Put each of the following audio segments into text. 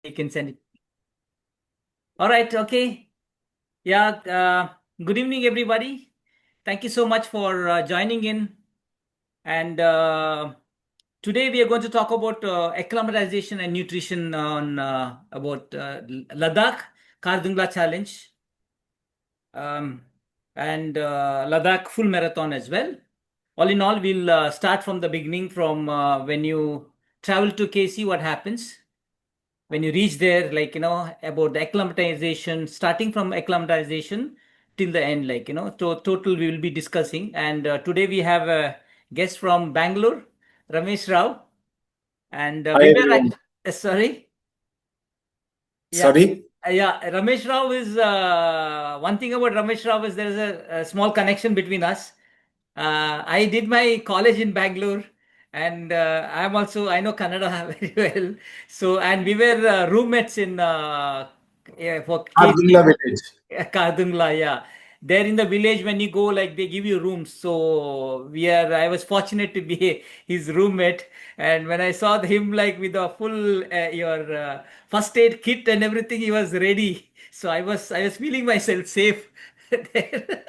You can send it. All right. Okay. Yeah. Good evening, everybody. Thank you so much for joining in. And today we are going to talk about acclimatization and nutrition on about Ladakh Khardung Challenge um, and Ladakh full marathon as well. All in all, we'll start from the beginning from when you travel to KC, what happens when you reach there, like, about the acclimatization, starting from acclimatization till the end, like, total we will be discussing. And today we have a guest from Bangalore, Ramesh Rao. And Hi we were, everyone. sorry. Yeah. Sorry. Yeah, Ramesh Rao is one thing about Ramesh Rao is there is a small connection between us. I did my college in Bangalore, and I know Kannada very well. So, and we were roommates in yeah, for Ardungla KC. village. Kardungla, yeah. There in the village, when you go, like they give you rooms. So I was fortunate to be his roommate. And when I saw him, like with a full your first aid kit and everything, he was ready. So I was feeling myself safe there.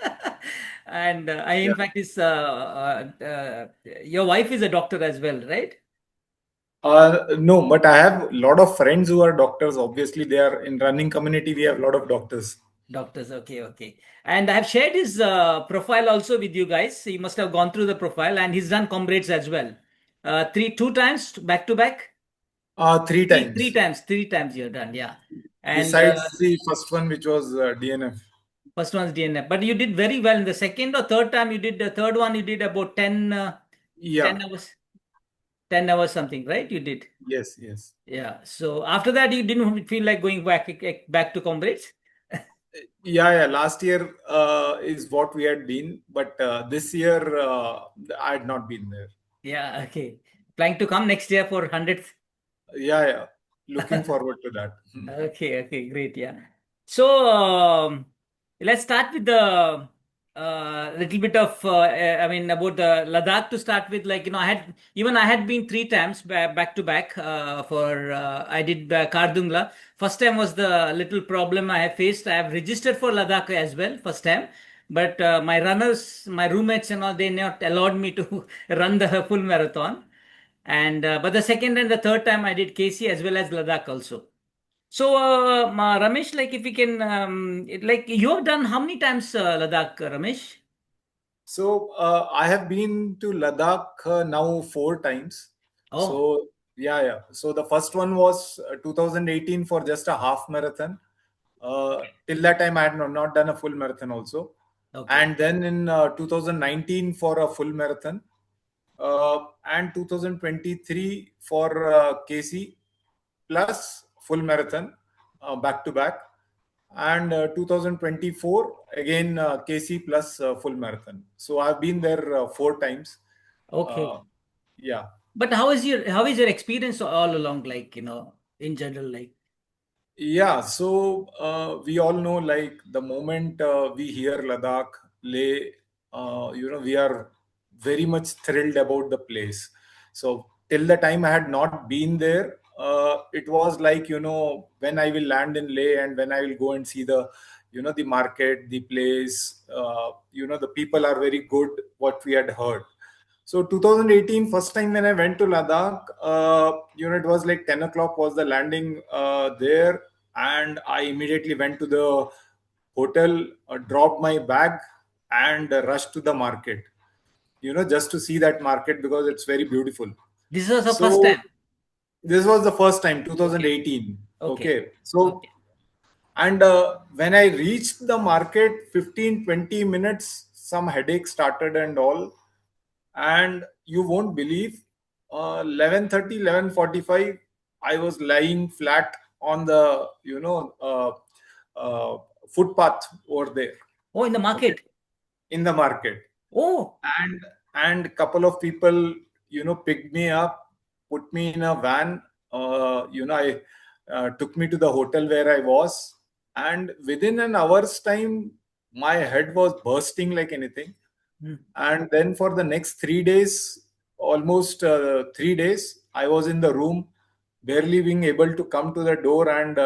And in Yeah. fact, your wife is a doctor as well, right? No, but I have a lot of friends who are doctors. Obviously, they are in running community. We have a lot of doctors. Doctors, okay, okay. And I've shared his profile also with you guys. You must have gone through the profile, and he's done comrades as well. Two times back to back. Three Three times. times, three times you've done, yeah. And Besides the first one, which was DNF. first one's DNA. But you did very well in the second or third time. You did the third one. You did about 10 Yeah. hours, 10 hours something, right? You did, Yes. Yes. yeah. So after that, you didn't feel like going back to comrades. Yeah. Yeah. Last year is what we had been, but this year I had not been there. Yeah, okay. Planning to come next year for 100th. Yeah. Yeah. Looking forward to that. Okay, okay, great, yeah. So let's start with the little bit of I mean about the Ladakh to start with. Like, I had been three times back to back for I did Kardungla. First time was the little problem I have faced. I have registered for Ladakh as well first time, but my runners, my roommates and all, they not allowed me to run the full marathon. And but the second and the third time I did KC as well as Ladakh also. So, Ramesh, like if we can, like you have done how many times Ladakh, Ramesh? So I have been to Ladakh now 4 times. Oh, So yeah, yeah. So the first one was 2018 for just a half marathon. Till that time, I had not done a full marathon also. okay, And then in 2019 for a full marathon, and 2023 for KC plus full marathon back to back, and 2024 again KC plus full marathon. So I've been there 4 times. okay. Uh, yeah. But how is your experience all along, like in general, like? Yeah, so we all know like the moment we hear Ladakh, Leh, we are very much thrilled about the place. So till the time I had not been there, it was like, when I will land in Leh and when I will go and see the market, the place, the people are very good, what we had heard. So 2018, first time when I went to Ladakh, it was like 10 o'clock was the landing there, and I immediately went to the hotel, dropped my bag, and rushed to the market. Just to see that market because it's very beautiful. This was the first So time. this was the first time, Okay, 2018. okay, Okay, so okay. and when I reached the market, 15-20 minutes, some headache started and all, and you won't believe 11:30, 11:45, I was lying flat on the uh, footpath over there. Oh, in the Okay, market. in the market. Oh, And couple of people picked me up, put me in a van. I took me to the hotel where I was, and within an hour's time my head was bursting like anything. hmm. And then for the next 3 days, almost 3 days, I was in the room. barely being able to come to the door and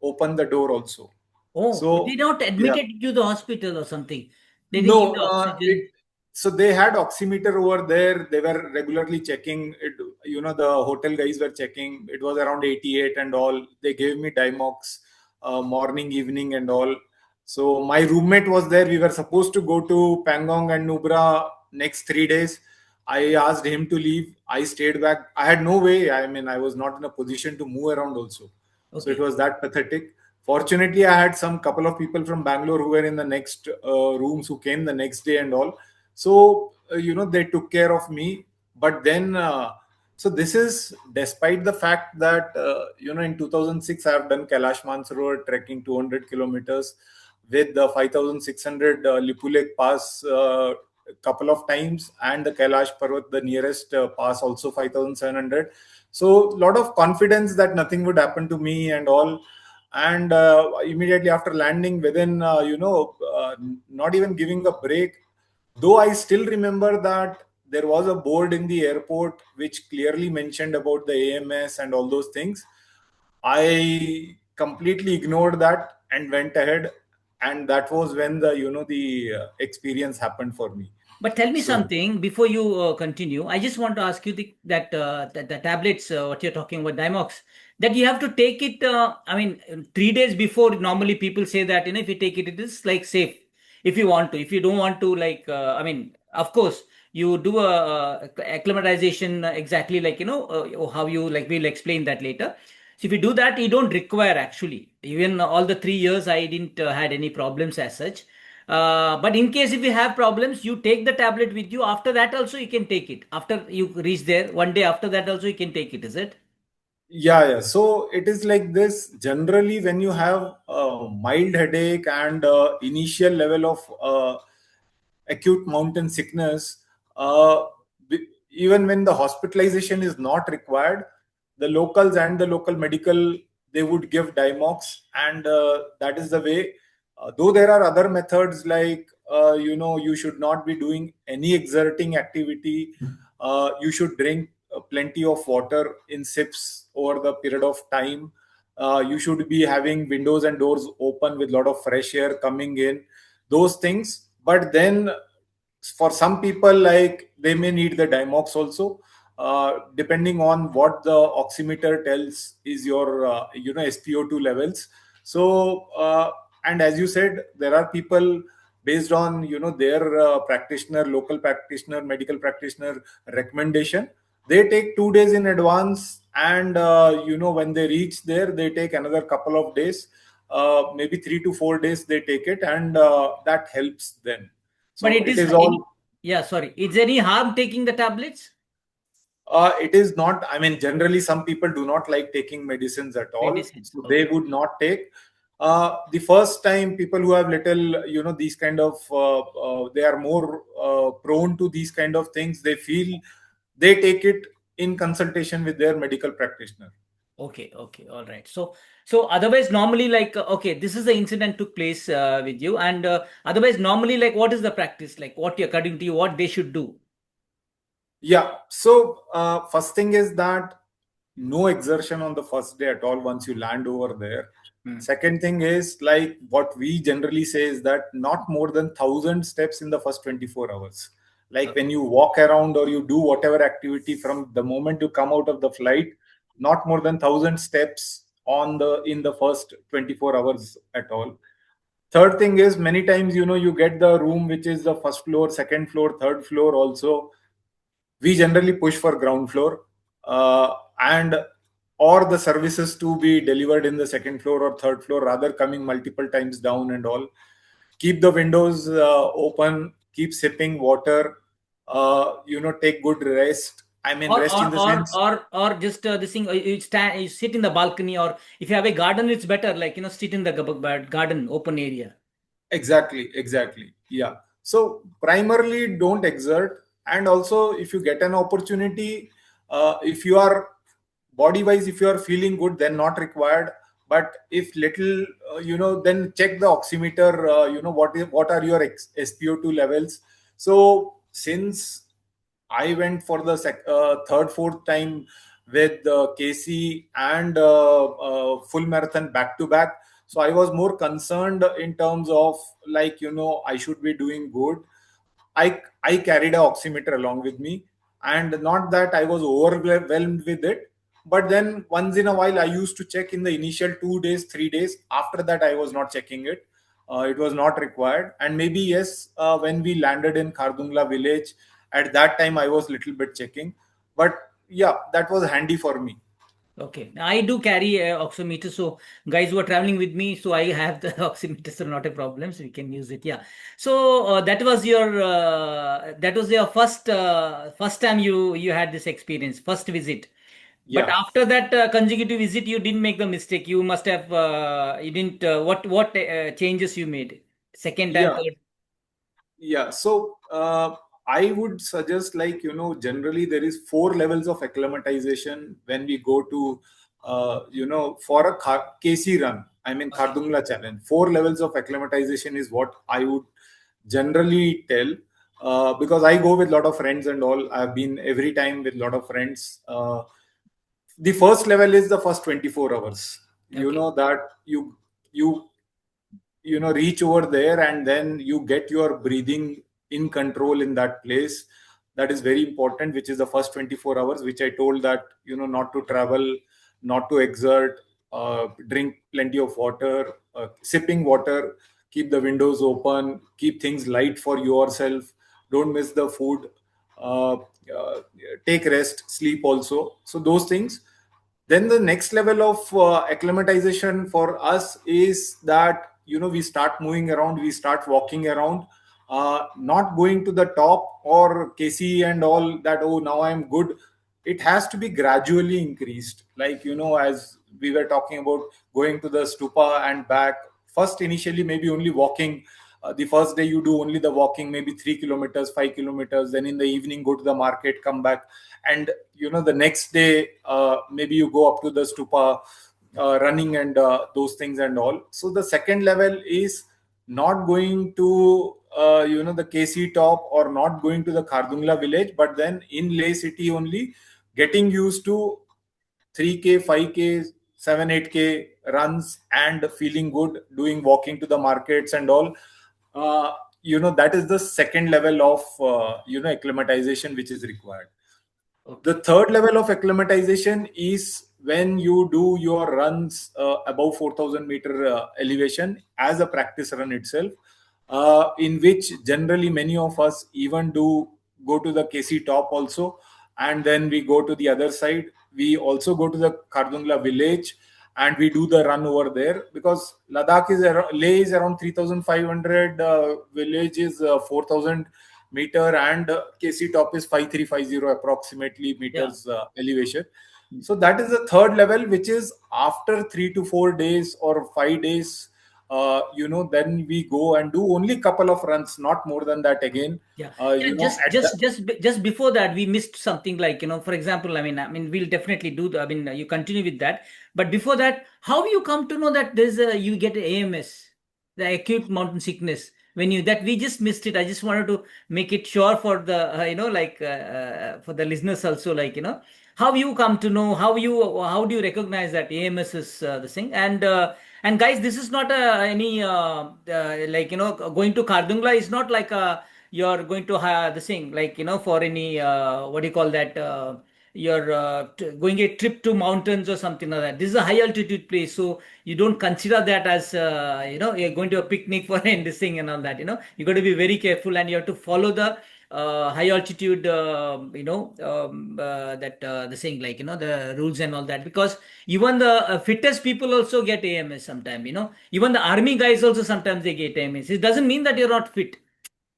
open the door also. Oh, they So not yeah. admitted you to the hospital or something. They didn't give No, the oxygen. so they had oximeter over there. They were regularly checking it. The hotel guys were checking. It was around 88 and all. They gave me Dimox, morning, evening, and all. So my roommate was there. We were supposed to go to Pangong and Nubra next 3 days. I asked him to leave. I stayed back. I had no way. I mean, I was not in a position to move around also. So it Okay. was that pathetic. Fortunately, I had some couple of people from Bangalore who were in the next rooms who came the next day and all. So they took care of me. But then, so this is despite the fact that in 2006 I have done Kailash Mansarovar trekking 200 kilometers with the 5,600 Lipulek Pass couple of times, and the Kailash Parvat, the nearest pass, also 5,700. So a lot of confidence that nothing would happen to me and all. And immediately after landing, within not even giving a break, though I still remember that there was a board in the airport which clearly mentioned about the AMS and all those things. I completely ignored that and went ahead, and that was when the experience happened for me. But tell me So something before you continue. I just want to ask you that the tablets, what you're talking about, Dimox, that you have to take it. I mean, 3 days before. Normally, people say that if you take it, it is like safe. If you want to, if you don't want to, like I mean, of course, you do a acclimatization exactly like how you like. We'll explain that later. So if you do that, you don't require actually. Even all the 3 years, I didn't had any problems as such. But in case if you have problems, you take the tablet with you. After that, also you can take it. After you reach there, one day after that, also you can take it. Is it? yeah. So it is like this. Generally, when you have a mild headache and initial level of acute mountain sickness, uh, even when the hospitalization is not required, the locals and the local medical, they would give Dimox, and that is the way. Though there are other methods like you should not be doing any exerting activity. You should drink plenty of water in sips over the period of time. You should be having windows and doors open with a lot of fresh air coming in, those things. But then for some people, like, they may need the Dimox also, depending on what the oximeter tells is your SpO2 levels. So and as you said, there are people, based on their practitioner, local practitioner, medical practitioner recommendation, they take 2 days in advance, and when they reach there, they take another couple of days, maybe 3 to 4 days they take it, and that helps them. But So it it is is any. all. Yeah, sorry. Is there any harm taking the tablets? It is not. I mean, generally, some people do not like taking medicines at all, Medicines. so they Okay. would not take. The first time, people who have little, these kind of, they are more prone to these kind of things. They feel they take it in consultation with their medical practitioner. Okay. Okay. All right. So otherwise, normally, like, okay, this is the incident took place with you, and otherwise, normally, like, what is the practice? Like, what according to you, what they should do? Yeah. So first thing is that no exertion on the first day at all once you land over there. Hmm. Second thing is, like, what we generally say is that not more than 1,000 steps in the first 24 hours. Like when you walk around or you do whatever activity from the moment you come out of the flight, not more than 1,000 steps on the in the first 24 hours at all. Third thing is, many times you get the room which is the first floor, second floor, third floor also. We generally push for ground floor, and or the services to be delivered in the second floor or third floor, rather coming multiple times down and all. Keep the windows open, keep sipping water, take good rest. I mean, or rest or in the or sense. or or just this thing you stand, you sit in the balcony, or if you have a garden, it's better, like sit in the garden open area. Exactly, exactly. Yeah. So primarily don't exert, and also if you get an opportunity, if you are body wise, if you are feeling good, then not required. But if little, then check the oximeter. What are your SpO2 levels? So since I went for the third, fourth time, with KC and full marathon back to back. So I was more concerned in terms of, like, I should be doing good. I carried a oximeter along with me, and not that I was overwhelmed with it, but then once in a while I used to check in the initial 2 days, 3 days. After that, I was not checking it. It was not required, and maybe yes, when we landed in Khardungla village, at that time I was little bit checking, but yeah, that was handy for me. Okay, I do carry a oximeter, so guys who are traveling with me, so I have the oximeter, so not a problem, so we can use it. Yeah. So that was your first time you had this experience, first visit. But Yeah, after that consecutive visit, you didn't make the mistake. You must have you didn't what changes you made second time, yeah. third. Yeah, so I would suggest, like, generally there is four levels of acclimatization when we go to, for a KC run. I mean, Okay. Khardungla challenge. Four levels of acclimatization is what I would generally tell, because I go with a lot of friends and all. I've been every time with a lot of friends. The first level is the first 24 hours. You Okay. know that you reach over there, and then you get your breathing in control in that place. That is very important, which is the first 24 hours, which I told that, not to travel, not to exert, drink plenty of water, sipping water, keep the windows open, keep things light for yourself, don't miss the food, uh, uh, take rest, sleep also. So those things. Then the next level of acclimatization for us is that, we start moving around, we start walking around, not going to the top or KC and all that, oh, now I'm good. It has to be gradually increased, like, as we were talking about, going to the stupa and back. First, initially, maybe only walking. The first day you do only the walking, maybe 3 kilometers, 5 kilometers, then in the evening go to the market, come back. And the next day, maybe you go up to the stupa, running and those things and all. So the second level is not going to the KC top, or not going to the Khardungla village, but then in Leh city only, getting used to 3K, 5K, 7, 8K runs, and feeling good, doing walking to the markets and all. uh, that is the second level of acclimatization which is required. The Okay. third level of acclimatization is when you do your runs above 4,000-meter elevation as a practice run itself, in which generally many of us even do go to the KC top also, and then we go to the other side. We also go to the Khardungla village, and we do the run over there, because Leh is around 3,500, village is 4,000 meter, and KC top is 5350 approximately Yeah. meters elevation. So that is the third level, which is after 3 to 4 days or 5 days. Then we go and do only couple of runs, not more than that again. Yeah, yeah. At that. Just before that, we missed something like, for example, I mean, we'll definitely do. I mean, you continue with that. But before that, how you come to know that you get AMS, the acute mountain sickness? When you that we just missed it. I just wanted to make it sure for the for the listeners also, like, how you come to know, how do you recognize that AMS is the thing? And guys, this is not any going to Kardungla is not like you're going to the thing, like, for any what do you call that, you're going a trip to mountains or something like that. This is a high altitude place, so you don't consider that as you're going to a picnic for and this thing and all that. You got to be very careful, and you have to follow the high altitude that the thing, like, the rules and all that, because even the fittest people also get AMS sometime. Even the army guys also sometimes they get AMS. It doesn't mean that you're not fit.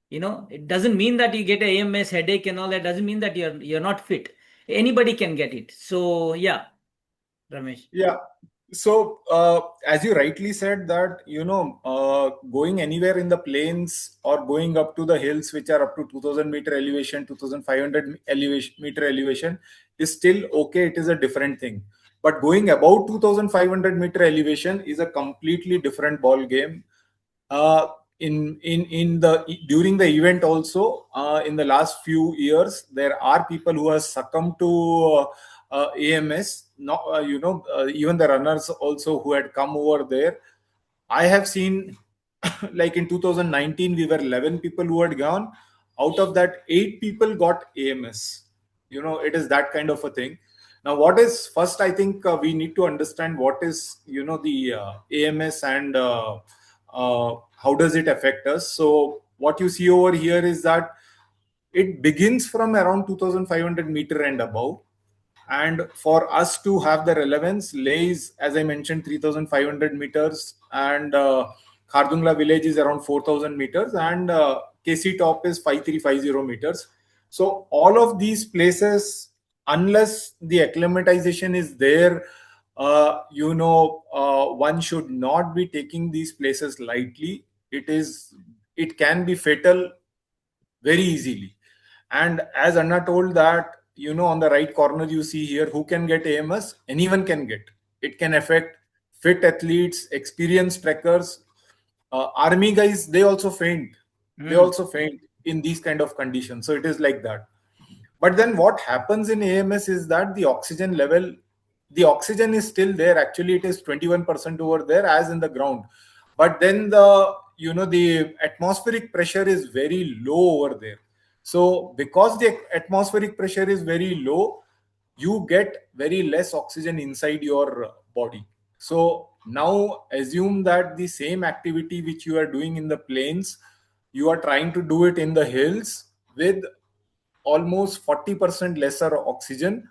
It doesn't mean that you get a AMS headache and all that. Doesn't mean that you're not fit. Anybody can get it. So yeah, Ramesh. Yeah. So, as you rightly said, that, going anywhere in the plains or going up to the hills, which are up to 2,000-meter elevation, 2,500 meter elevation, is still okay. It is a different thing. But going above 2,500-meter elevation is a completely different ball game. uh, in the during the event also, in the last few years, there are people who have succumbed to AMS. Not, even the runners also who had come over there. I have seen, like in 2019, we were 11 people who had gone. Out of that, 8 people got AMS. It is that kind of a thing. Now, what is first? I think we need to understand what is the AMS, and how does it affect us. So, what you see over here is that it begins from around 2,500 meter and above. And for us to have the relevance, Leh is, as I mentioned, 3,500 meters, and Khardungla village is around 4,000 meters, and KC top is 5,350 meters. So all of these places, unless the acclimatization is there, one should not be taking these places lightly. It can be fatal very easily. And as Anna told that, on the right corner, you see here who can get AMS. Anyone can get. It can affect fit athletes, experienced trekkers, army guys. They also faint. They Mm. also faint in these kind of conditions. So it is like that. But then what happens in AMS is that the oxygen is still there. Actually, it is 21% over there as in the ground. But then the atmospheric pressure is very low over there. So because the atmospheric pressure is very low, you get very less oxygen inside your body. So now assume that the same activity which you are doing in the plains, you are trying to do it in the hills with almost 40% lesser oxygen.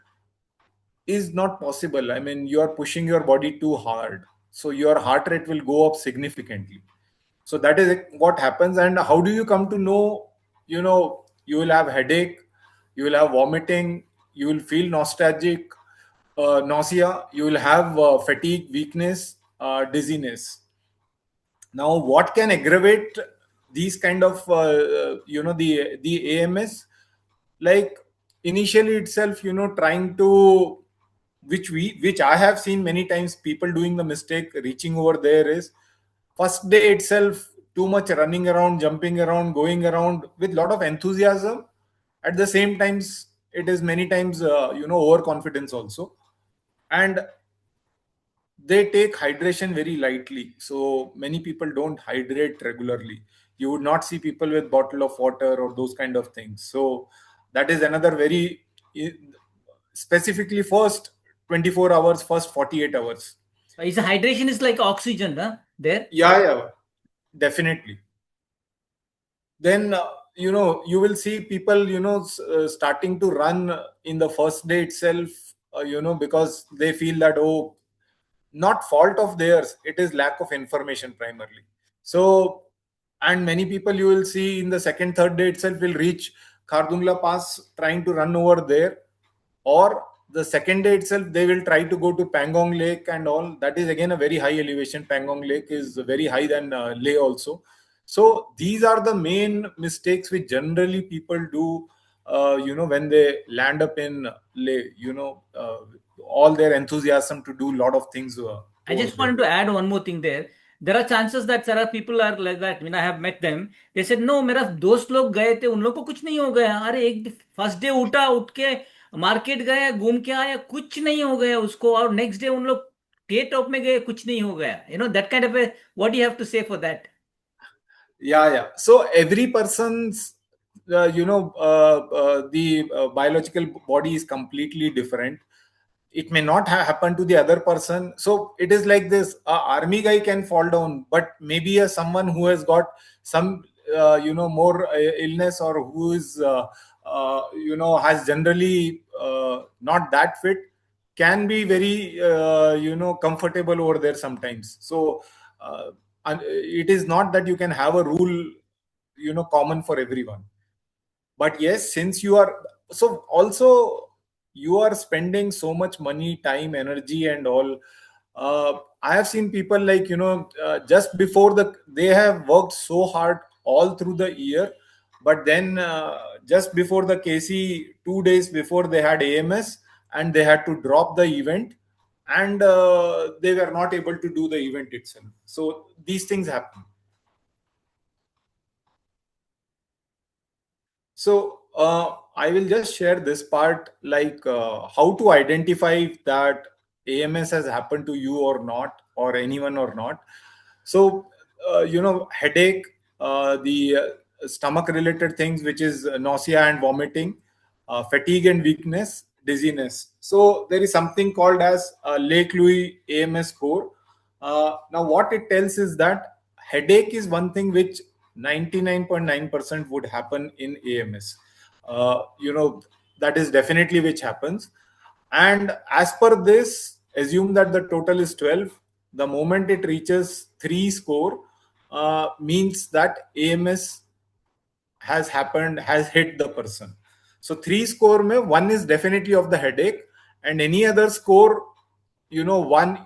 Is not possible. I mean, you are pushing your body too hard. So your heart rate will go up significantly. So that is what happens. And how do you come to know? You will have headache, you will have vomiting, you will feel nostalgic, nausea, you will have fatigue, weakness, dizziness. Now, what can aggravate these kind of the AMS? Like initially itself, trying to, which I have seen many times people doing the mistake reaching over there is first day itself too much running around, jumping around, going around with lot of enthusiasm. At the same times, it is many times overconfidence also. And they take hydration very lightly, so many people don't hydrate regularly. You would not see people with bottle of water or those kind of things. So that is another very specifically first 24 hours, first 48 hours. Is the hydration is like oxygen, huh? There. Yeah, definitely. Then you will see people starting to run in the first day itself, because they feel that, oh, not fault of theirs, it is lack of information primarily. So, and many people you will see in the second third day itself will reach Khardungla pass trying to run over there, or the second day itself they will try to go to Pangong Lake and all. That is again a very high elevation. Pangong Lake is very high than Leh also. So these are the main mistakes which generally people do, when they land up in Leh, all their enthusiasm to do a lot of things I over just there. wanted to add one more thing there. There are chances that there are people are like that. When I have met them, they said no, मेरा दोस्त लोग गए थे, उन लोग को कुछ नहीं हो गया. अरे एक फर्स्ट डे उठ के मार्केट गया, घूम के आया, कुछ नहीं हो गया उसको, और नेक्स्ट डे उन लोग के टॉप में गए, कुछ नहीं हो गया. That kind of a, what do you have to say for that? Yeah. So every person's the biological body is completely different. It may not happen to the other person. So it is like this: a army guy can fall down, but maybe someone who has got some more illness, or who is has generally not that fit, can be very comfortable over there sometimes. So and it is not that you can have a rule common for everyone. But yes, since you are, so also you are spending so much money, time, energy and all. I have seen people like just before they have worked so hard all through the year, but then just before the KC, 2 days before, they had AMS and they had to drop the event, and they were not able to do the event itself. So these things happen. So I will just share this part, like how to identify that AMS has happened to you or not, or anyone or not. So, headache, the stomach related things, which is nausea and vomiting, fatigue and weakness, dizziness. So, there is something called as Lake Louis AMS score. Now, what it tells is that headache is one thing which 99.9% would happen in AMS. That is definitely which happens. And as per this, assume that the total is 12. The moment it reaches 3 score, means that AMS has happened, has hit the person. So 3 score mein one is definitely of the headache, and any other score, one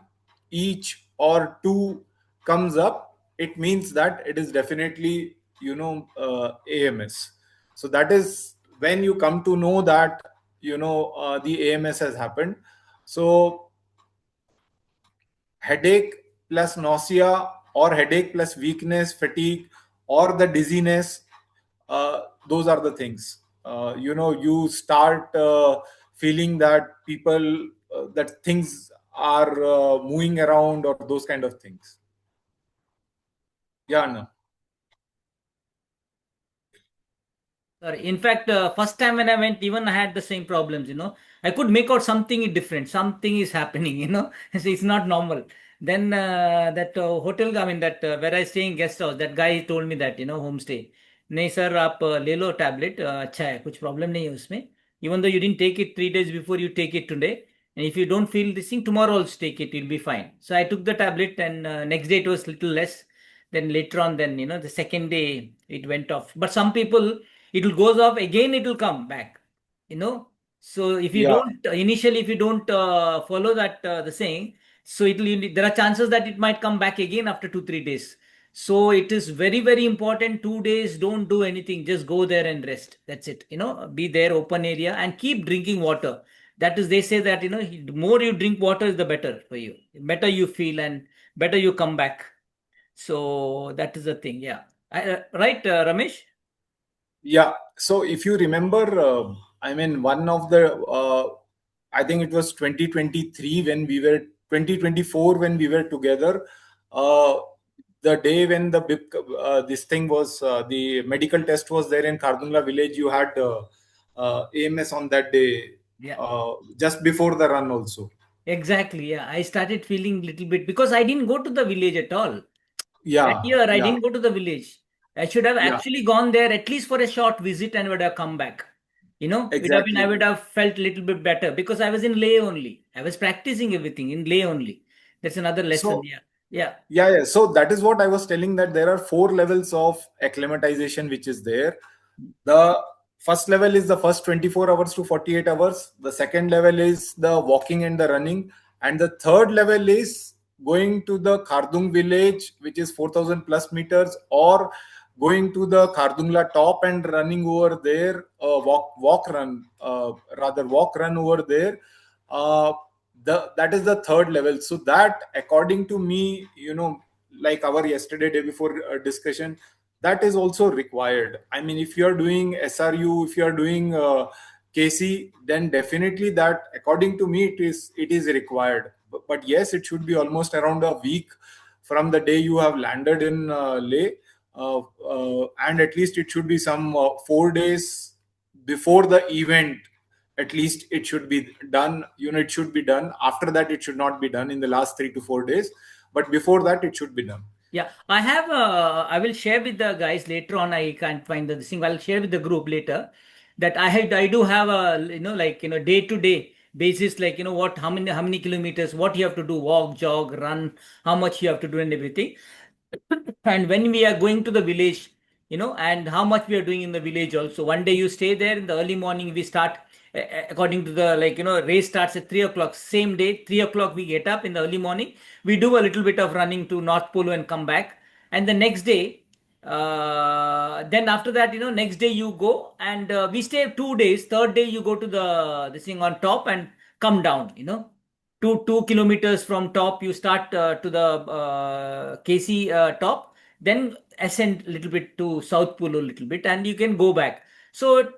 each or two comes up, it means that it is definitely, AMS. So that is when you come to know that, the AMS has happened. So headache plus nausea, or headache plus weakness, fatigue, or the dizziness, those are the things. You start feeling that that things are moving around, or those kind of things. Yeah, no. Sorry. In fact, first time when I went, even I had the same problems. I could make out something is different. Something is happening. So it's not normal. Then that hotel, I mean that where I stay in guest house, that guy told me that homestay. नहीं sir आप ले लो tablet अच्छा है कुछ problem नहीं है उसमें even though you didn't take it 3 days before you take it today and if you don't feel this thing tomorrow also take it you'll be fine so I took the tablet and next day it was little less then later on then the second day it went off but some people it will goes off again it will come back you know so if you Yeah. don't initially if you don't follow that the saying so it will there are chances that it might come back again after 2 3 days so it is very very important 2 days don't do anything just go there and rest that's it be there open area and keep drinking water that is they say that the more you drink water is the better for you better you feel and better you come back so that is the thing yeah right Ramesh. Yeah. So if you remember, I mean, one of the, I think it was 2023 when we were, 2024 when we were together. Uh, the day when this thing was, the medical test was there in Kardungla village, you had AMS on that day, Yeah, just before the run also. exactly. Yeah, I started feeling little bit because I didn't go to the village at all. That Yeah. year, I Yeah. didn't go to the village. I should have Yeah. actually gone there at least for a short visit and would have come back. I Exactly. would have felt a little bit better because I was in lay only. I was practicing everything in lay only. That's another lesson. So Yeah, yeah, yeah, yeah. So that is what I was telling, that there are four levels of acclimatization which is there. The first level is the first 24 hours to 48 hours. The second level is the walking and the running. And the third level is going to the Khardung village, which is 4,000 plus meters, or going to the Khardungla top and running over there, rather walk, run over there. Uh, that is the third level. So that, according to me, like our yesterday day before discussion, that is also required. I mean, if you are doing SRU, if you are doing KC, then definitely that, according to me, it is required. But yes, it should be almost around a week from the day you have landed in Leh, and at least it should be some 4 days before the event. At least it should be done. It should be done. After that, it should not be done in the last 3 to 4 days. But before that, it should be done. yeah. I will share with the guys later on. I can't find the thing. I'll share with the group later that I do have a like day to day basis like what how many kilometers what you have to do walk jog run how much you have to do and everything and when we are going to the village and how much we are doing in the village also one day you stay there in the early morning we start according to the like race starts at 3 o'clock same day 3 o'clock we get up in the early morning we do a little bit of running to North Polo and come back and the next day then after that next day you go and we stay 2 days third day you go to the this thing on top and come down 2 kilometers from top you start to the KC top then ascend a little bit to South Polo a little bit and you can go back so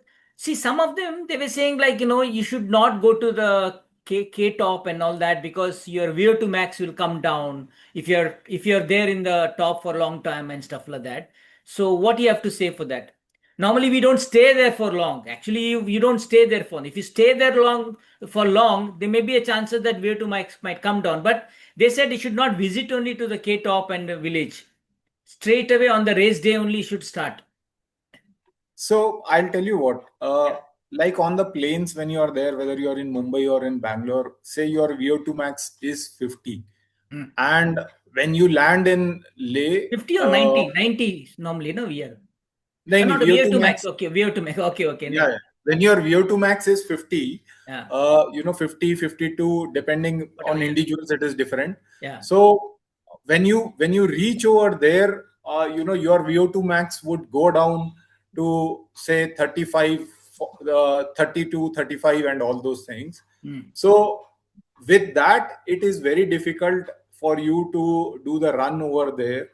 See, some of them they were saying like, you should not go to the K top and all that, because your VO2 max will come down if you're there in the top for a long time and stuff like that. So what do you have to say for that? Normally we don't stay there for long. Actually, you don't stay there for long. If you stay there long, there may be a chance that VO2 max might come down. But they said you should not visit only to the K top and the village. Straight away on the race day only you should start. So I'll tell you what, Yeah. like on the planes when you are there, whether you are in Mumbai or in Bangalore, say your VO2 max is 50, Hmm. and when you land in Leh, 50 or 90? 90 normally, no, we are. नहीं Not VO2 VO2 max. max. Okay, VO2 max. Okay, okay. Yeah, No. yeah. When your VO2 max is 50, Yeah. 50, 52, depending Whatever. on Yeah. individuals, it is different. Yeah. So when you reach over there, your VO2 max would go down to say 35, 32, 35, and all those things. Mm. So with that, it is very difficult for you to do the run over there.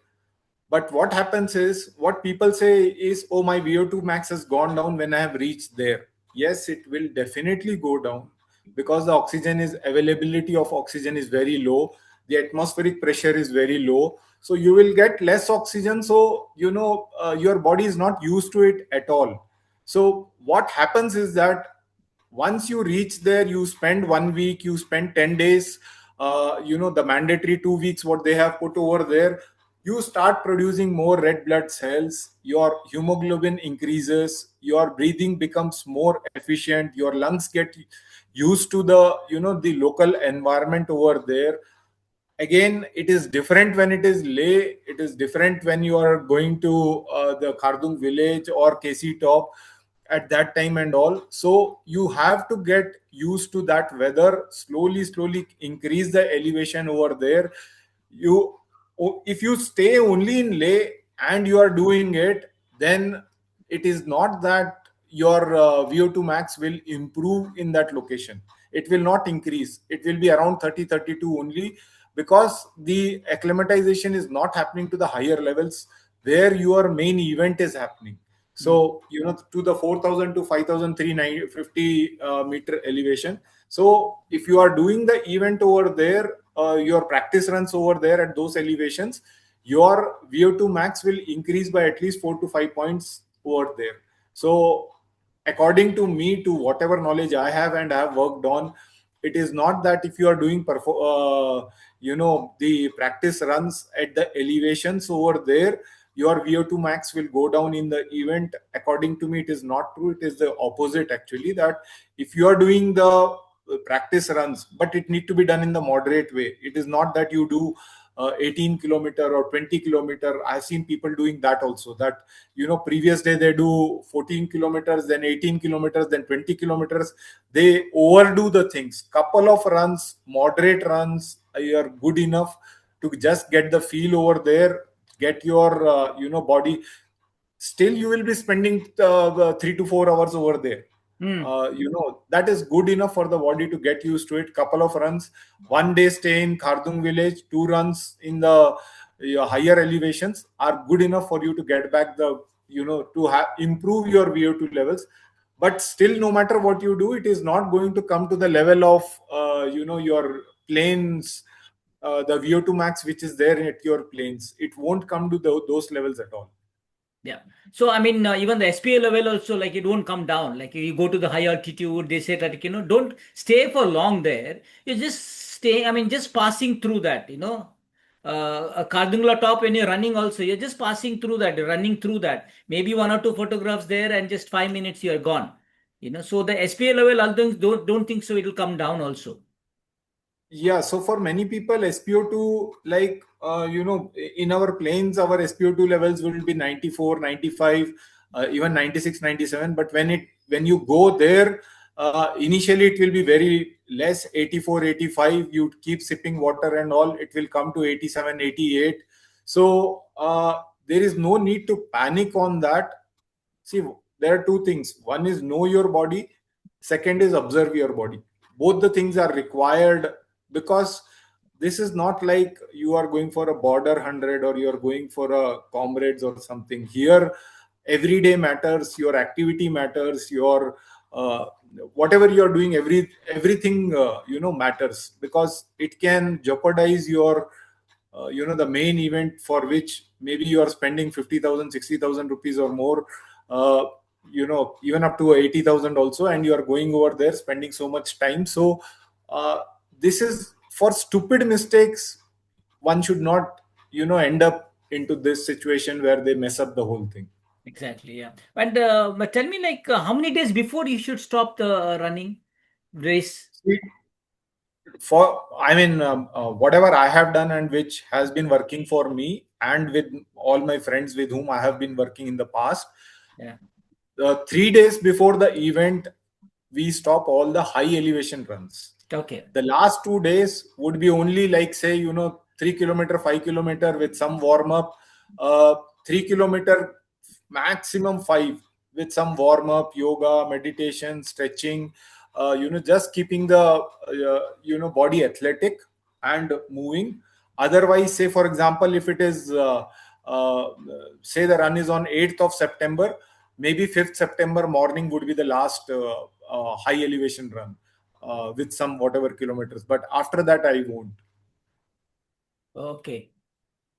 But what happens is, what people say is, oh, my VO2 max has gone down when I have reached there. Yes, it will definitely go down, because the oxygen is availability of oxygen is very low. The atmospheric pressure is very low. So you will get less oxygen. So, your body is not used to it at all. So what happens is that once you reach there, you spend 1 week, you spend 10 days, the mandatory 2 weeks what they have put over there, you start producing more red blood cells, your hemoglobin increases, your breathing becomes more efficient, your lungs get used to the local environment over there. Again, it is different when it is Leh, it is different when you are going to the Khardung village or KC top at that time and all. So you have to get used to that weather, slowly increase the elevation over there. You If you stay only in Leh and you are doing it, then it is not that your VO2 max will improve in that location. It will not increase. It will be around 30, 32 only, because the acclimatization is not happening to the higher levels where your main event is happening. Mm. So, to the 4,000 to 5,350 meter elevation. So, if you are doing the event over there, your practice runs over there at those elevations, your VO2 max will increase by at least 4 to 5 points over there. So, according to me, to whatever knowledge I have and I have worked on, it is not that if you are doing the practice runs at the elevations over there, your VO2 max will go down in the event. According to me, it is not true. It is the opposite actually. That if you are doing the practice runs, but it need to be done in the moderate way. It is not that you do 18 kilometer or 20 kilometer. I've seen people doing that also. That previous day they do 14 kilometers, then 18 kilometers, then 20 kilometers. They overdo the things. Couple of runs, moderate runs, are good enough to just get the feel over there, get your body. Still you will be spending 3 to 4 hours over there. Mm. That is good enough for the body to get used to it. Couple of runs, 1 day stay in Khardung village, 2 runs in the higher elevations are good enough for you to get back the to improve your VO2 levels. But still, no matter what you do, it is not going to come to the level of your planes, the VO2 max which is there at your planes. It won't come to those levels at all. Yeah. So, I mean, even the SPA level also, like, it won't come down. Like, you go to the high altitude, they say that, don't stay for long there. You just stay, I mean, just passing through that. A Kardungla top, when you're running also, you're just passing through that, running through that. Maybe one or two photographs there, and just 5 minutes, you're gone. So the SPA level, don't think so, it'll come down also. Yeah, so for many people, SpO2, like, in our planes, our SpO2 levels will be 94, 95, even 96, 97. But when you go there, initially it will be very less, 84, 85. You keep sipping water and all, it will come to 87, 88. So there is no need to panic on that. See, there are two things. One is know your body. Second is observe your body. Both the things are required, because this is not like you are going for a border 100 or you are going for a comrades or something. Here, everyday matters, your activity matters, your uh, whatever you're doing, everything matters, because it can jeopardize your the main event, for which maybe you are spending 50,000, 60,000 rupees or more, uh, even up to 80,000 also, and you are going over there spending so much time. So uh, this is for stupid mistakes. One should not end up into this situation where they mess up the whole thing. Exactly. Yeah. And but tell me, like, how many days before you should stop the running race? See, for whatever I have done and which has been working for me and with all my friends with whom I have been working in the past, Yeah. 3 days before the event, we stop all the high elevation runs. Okay. The last 2 days would be only, like, say, 3 kilometer, 5 kilometer with some warm up, 3 kilometer maximum five with some warm up, yoga, meditation, stretching, just keeping the body athletic and moving. Otherwise, say for example, if it is uh, say the run is on 8th of September, maybe 5th September morning would be the last high elevation run with some whatever kilometers. But after that, I won't. Okay.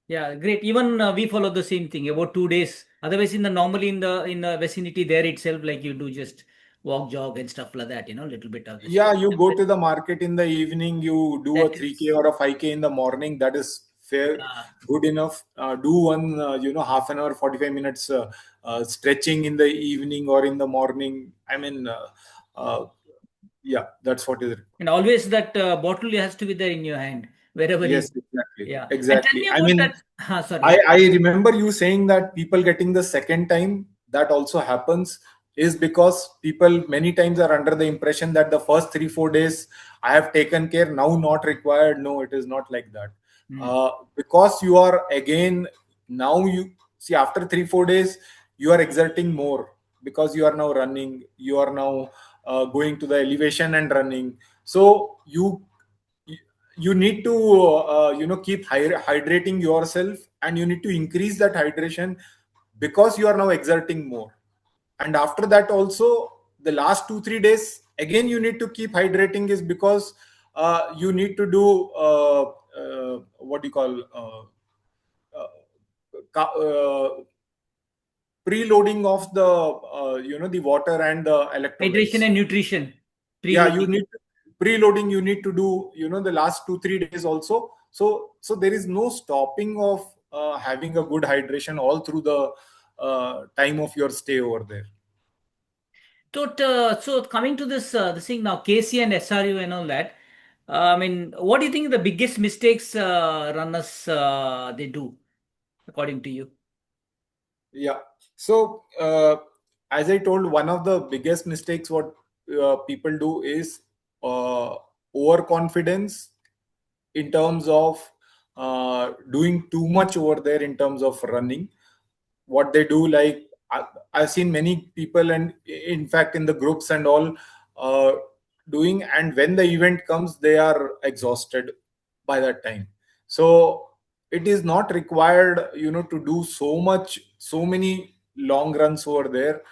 Yeah, great. Even we follow the same thing about 2 days. Otherwise, in the normally in the vicinity there itself, like you do just walk, jog, and stuff like that. Little bit of this. Yeah, you go to the market in the evening, you do That a 3K is, or a 5K in the morning. That is fair, yeah. good enough. Do one, half an hour, 45 minutes stretching in the evening or in the morning. Uh, yeah, that's what is required. And always that bottle has to be there in your hand wherever you. Yes, exactly. Yeah. And tell Exactly. me I about mean, that. Sorry. I, Yeah. I remember you saying that people getting the second time, that also happens, is because people many times are under the impression that the first 3 4 days I have taken care, now not required. No, it is not like that. Hmm. uh, because you are again, now you see, after 3 4 days you are exerting more, because you are now running, you are now going to the elevation and running. So you need to keep hydrating yourself, and you need to increase that hydration, because you are now exerting more. And after that also, the last 2 3 days again you need to keep hydrating, is because you need to do what do you call uh, preloading of the the water and the Hydration electrolytes. and nutrition. Yeah, you Preloading. need preloading, you need to do the last 2 3 days also. So there is no stopping of having a good hydration all through the time of your stay over there. So coming to this thing now, KC and SRU and all that. I mean, what do you think the biggest mistakes runners they do, according to you? Yeah. So as I told, one of the biggest mistakes what people do is uh, overconfidence in terms of doing too much over there in terms of running. What they do, like, I've seen many people, and in fact in the groups and all, uh, doing, and when the event comes they are exhausted by that time. So it is not required to do so much, so many long runs over there.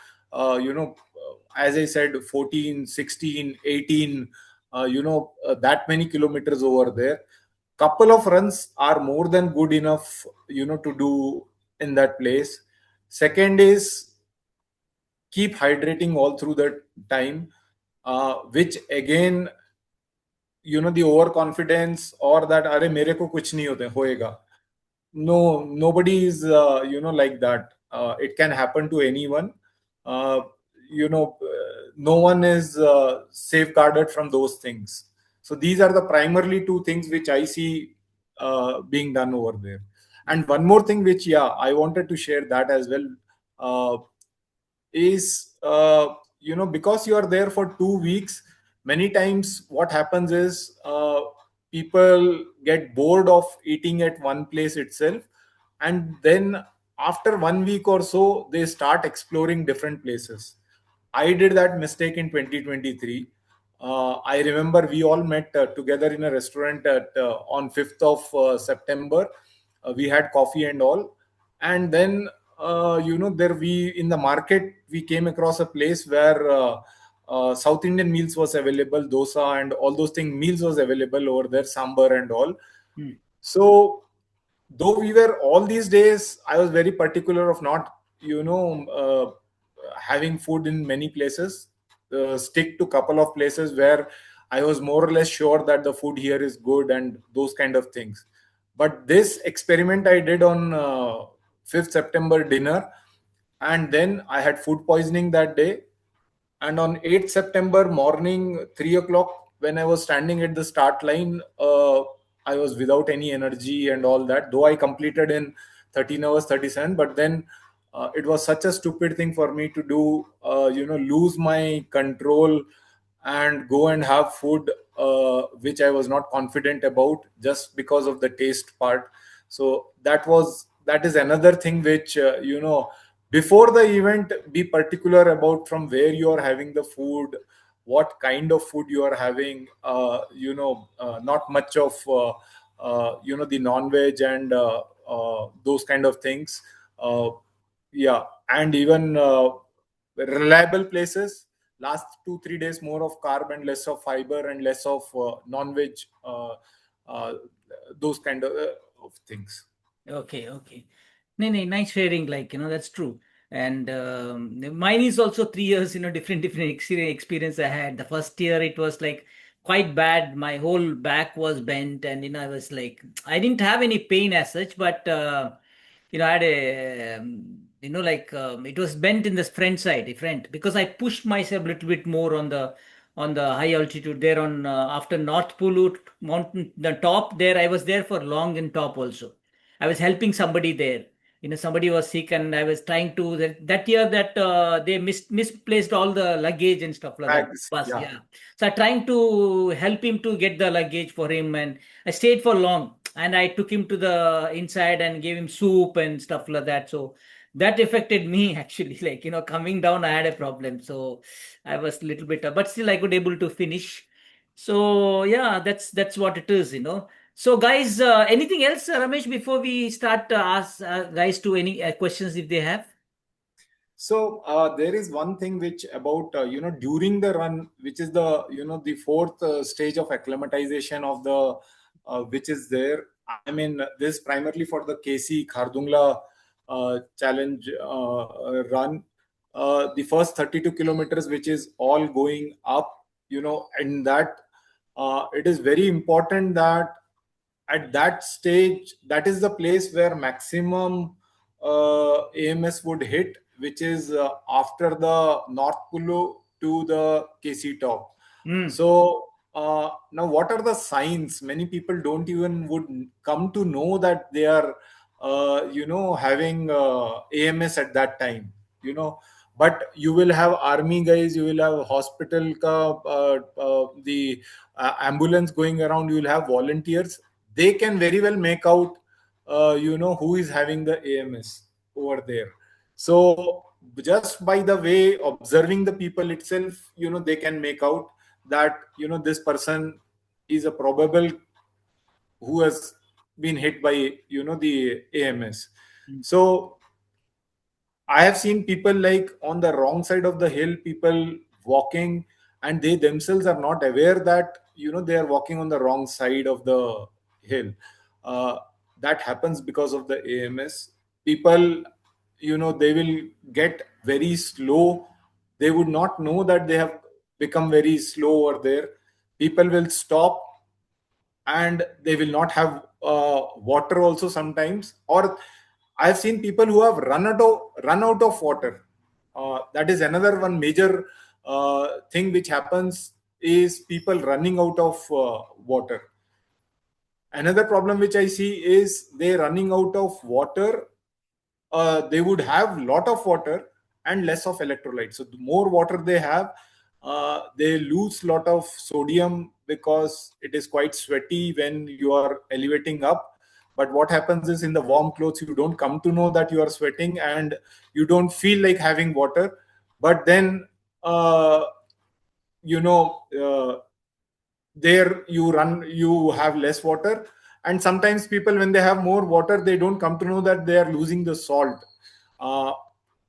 As I said, 14, 16, 18, that many kilometers over there. Couple of runs are more than good enough to do in that place. Second is, keep hydrating all through the time, which again, the overconfidence, or that अरे मेरे को कुछ नहीं होते होएगा. No, nobody is like that. It can happen to anyone. uh, no one is safeguarded from those things. So these are the primarily two things which I see being done over there. And one more thing which, yeah, I wanted to share that as well, uh, is because you are there for 2 weeks, many times what happens is, people get bored of eating at one place itself, and then after 1 week or so they start exploring different places. I did that mistake in 2023. I remember we all met together in a restaurant on 5th of September. We had coffee and all, and then there we in the market we came across a place where South Indian meals was available, dosa and all those things. Meals was available over there, sambar and all. Hmm. So though we were all these days, I was very particular of not, having food in many places. Stick to couple of places where I was more or less sure that the food here is good and those kind of things. But this experiment I did on 5th September dinner, and then I had food poisoning that day. And on 8th September morning, 3 o'clock, when I was standing at the start line, I was without any energy and all that. Though I completed in 13 hours 37, but then it was such a stupid thing for me to do. Lose my control and go and have food which I was not confident about just because of the taste part. So that is another thing which before the event, be particular about from where you are having the food, what kind of food you are having. Not much of the non-veg and those kind of things. Uh, yeah, and even reliable places. Last 2 3 days more of carb and less of fiber and less of non-veg. Uh, those kind of things. Okay, okay. No, no, nice sharing. Like, that's true. And mine is also 3 years, different experience I had. The first year it was like quite bad. My whole back was bent, and I was like, I didn't have any pain as such, but I had a, like it was bent in the front side, the front, because I pushed myself a little bit more on the high altitude there on after North Pulu mountain, the top there. I was there for long in top also. I was helping somebody there. Somebody was sick, and I was trying to that year that they misplaced all the luggage and stuff like that. Bags, Bus, yeah. yeah. So I trying to help him to get the luggage for him, and I stayed for long, and I took him to the inside and gave him soup and stuff like that. So that affected me actually. Like coming down, I had a problem. So I was a little bit, but still I could able to finish. So yeah, that's what it is. So, guys, anything else, Ramesh, before we start ask guys to any questions if they have? So there is one thing which about during the run, which is the the fourth stage of acclimatization of the which is there. I mean, this primarily for the KC Khardungla challenge run. The first 32 kilometers, which is all going up, and that it is very important that at that stage, that is the place where maximum AMS would hit, which is after the North Kulu to the KC top. Mm, So now, what are the signs? Many people don't even would come to know that they are, having AMS at that time. But you will have army guys, you will have hospital the ambulance going around, you will have volunteers. They can very well make out who is having the AMS over there. So just by the way observing the people itself, they can make out that this person is a probable who has been hit by the AMS. mm, So I have seen people like on the wrong side of the hill, people walking, and they themselves are not aware that they are walking on the wrong side of the hill. Uh, that happens because of the AMS. People, they will get very slow. They would not know that they have become very slow over there. People will stop and they will not have water also sometimes. Or I've seen people who have run out of water. That is another one major thing which happens, is people running out of water. Another problem which I see is they running out of water. They would have lot of water and less of electrolytes. So the more water they have, they lose lot of sodium because it is quite sweaty when you are elevating up. But what happens is, in the warm clothes, you don't come to know that you are sweating and you don't feel like having water. But then uh, you know there you have less water. And sometimes people, when they have more water, they don't come to know that they are losing the salt. uh,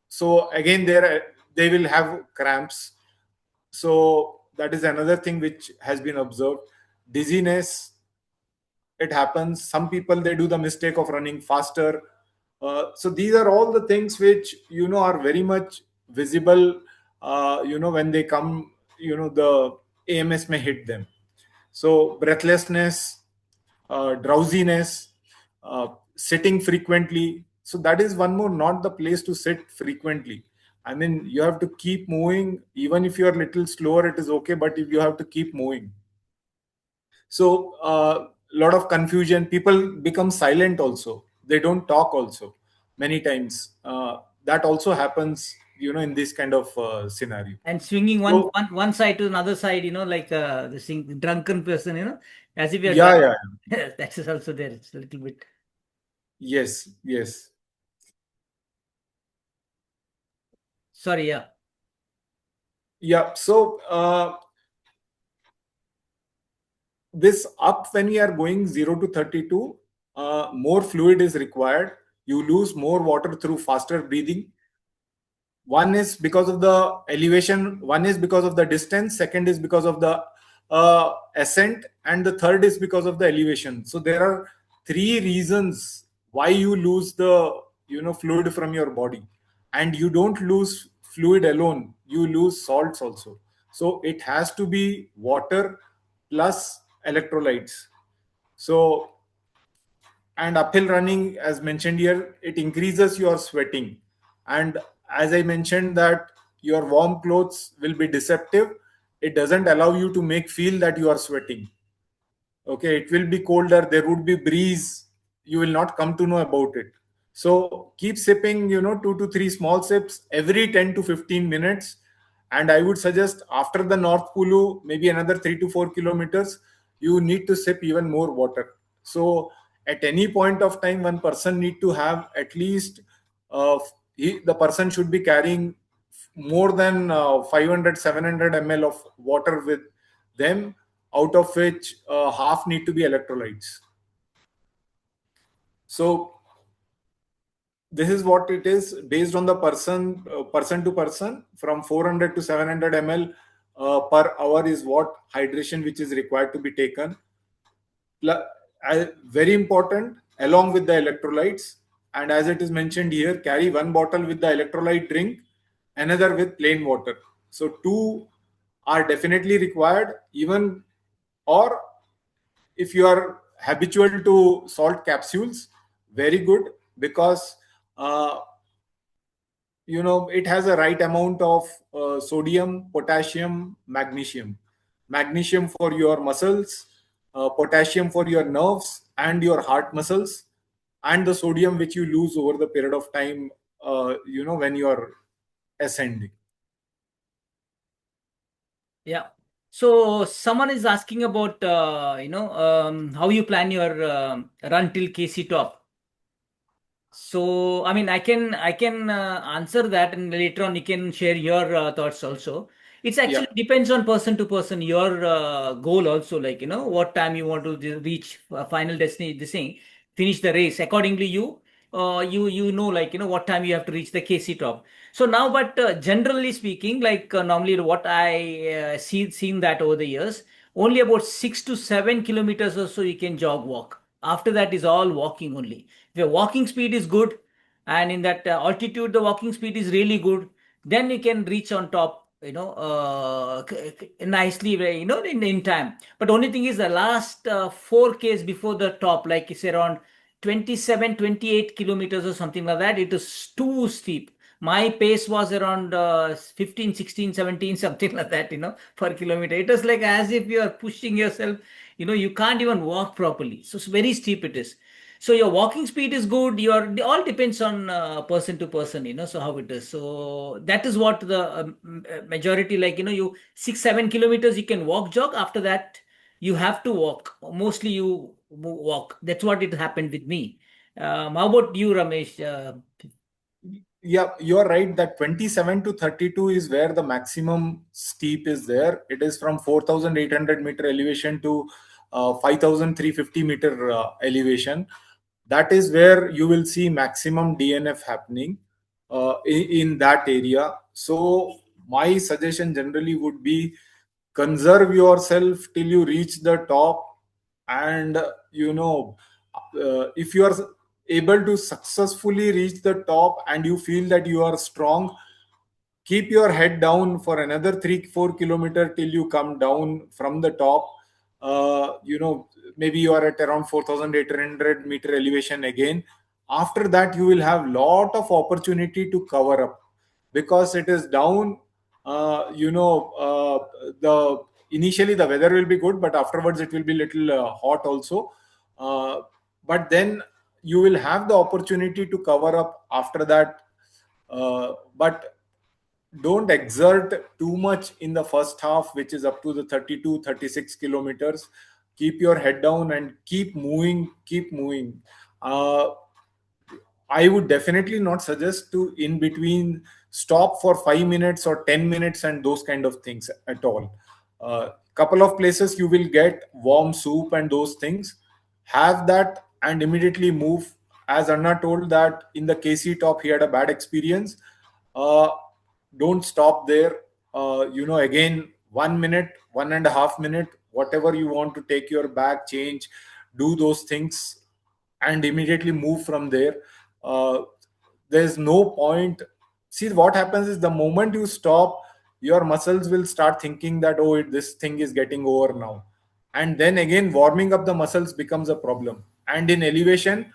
so again there they will have cramps. So that is another thing which has been observed. Dizziness, it happens. Some people, they do the mistake of running faster. So these are all the things which are very much visible. When they come, the AMS may hit them. So breathlessness, drowsiness, sitting frequently. So that is one more, not the place to sit frequently. I mean, you have to keep moving. Even if you are a little slower, it is okay, but if you have to keep moving. So lot of confusion. People become silent also. They don't talk also many times. That also happens, in this kind of scenario. And swinging So one side to another side, like this thing, drunken person, as if you're yeah, drunk. yeah, That is also there. It's a little bit. yes, yes. Sorry, yeah. Yeah. So this up, when we are going 0 to 32, more fluid is required. You lose more water through faster breathing. One is because of the elevation, one is because of the distance, second is because of the ascent, and the third is because of the elevation. So there are three reasons why you lose the fluid from your body. And you don't lose fluid alone, you lose salts also. So it has to be water plus electrolytes. So, and uphill running, as mentioned here, it increases your sweating. And as I mentioned, that your warm clothes will be deceptive. It doesn't allow you to make feel that you are sweating. Okay, it will be colder, there would be breeze, you will not come to know about it. So keep sipping, 2 to 3 small sips every 10 to 15 minutes. And I would suggest after the North Kulu, maybe another 3 to 4 kilometers, you need to sip even more water. So at any point of time, one person need to have at least the person should be carrying more than 500 700 ml of water with them, out of which half need to be electrolytes. So this is what it is, based on the person to person, from 400 to 700 ml per hour is what hydration which is required to be taken. Very important, along with the electrolytes. And as it is mentioned here, carry one bottle with the electrolyte drink, another with plain water. So two are definitely required. Even, or if you are habitual to salt capsules, very good, because uh, it has a right amount of sodium, potassium, magnesium. Magnesium for your muscles, potassium for your nerves and your heart muscles, and the sodium which you lose over the period of time, when you are ascending. Yeah. So someone is asking about, how you plan your run till KC top. So, I mean, I can answer that, and later on you can share your thoughts also. It's Yeah. actually depends on person to person, your goal also, like, what time you want to reach final destiny, this thing, finish the race. Accordingly, you know, like, what time you have to reach the KC top. So now, but generally speaking, like normally what I seen that over the years, only about 6 to 7 kilometers or so you can jog walk. After that is all walking only. If your walking speed is good, and in that altitude the walking speed is really good, then you can reach on top, nicely, in time. But only thing is the last 4Ks before the top, like it's around 27, 28 kilometers or something like that, it is too steep. My pace was around 15, 16, 17, something like that, per kilometer. It was like as if you are pushing yourself, you can't even walk properly. So it's very steep it is. So your walking speed is good. It all depends on person to person, so how it is. So that is what the majority, like, you 6, 7 kilometers you can walk, jog. After that you have to walk. Mostly you walk. That's what it happened with me. How about you, Ramesh? Yeah, you're right that 27 to 32 is where the maximum steep is there. It is from 4,800-meter elevation to 5,350-meter elevation. That is where you will see maximum DNF happening. in that area. So my suggestion generally would be conserve yourself till you reach the top. And if you are able to successfully reach the top and you feel that you are strong, keep your head down for another 3 4 kilometer till you come down from the top. Maybe you are at around 4,800 meter elevation again. After that you will have lot of opportunity to cover up, because it is down. The initially the weather will be good, but afterwards it will be little hot also. uh, but then you will have the opportunity to cover up after that. But don't exert too much in the first half, which is up to the 32 36 kilometers. Keep your head down and keep moving. uh, I would definitely not suggest to in between stop for 5 minutes or 10 minutes and those kind of things at all. Couple of places you will get warm soup and those things. Have that and immediately move. As Anna told that in the KC top he had a bad experience. Uh, don't stop there. Again, 1 minute, 1.5 minute, whatever you want to take your bag, change, do those things, and immediately move from there. uh, there's no point. See, what happens is the moment you stop, your muscles will start thinking that, oh, this thing is getting over now, and then again warming up the muscles becomes a problem. And in elevation,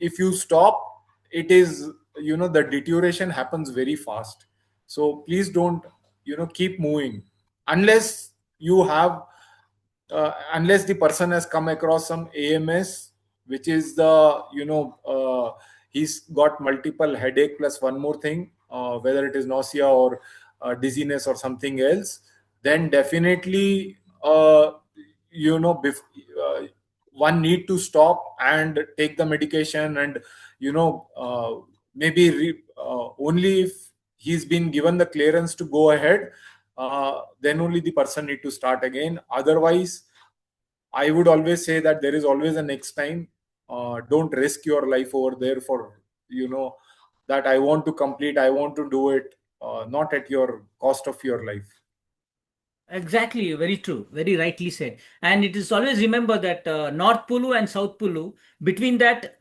if you stop, it is, the deterioration happens very fast. So please don't, keep moving unless you have unless the person has come across some AMS, which is the, he's got multiple headache plus one more thing, whether it is nausea or dizziness or something else. Then definitely, you know bef- uh, one need to stop and take the medication. And maybe only if he's been given the clearance to go ahead, then only the person need to start again. Otherwise, I would always say that there is always a next time. Don't risk your life over there for, that I want to complete, I want to do it, not at your cost of your life. Exactly, very true, very rightly said. And it is always remember that North Pulu and South Pulu, between that,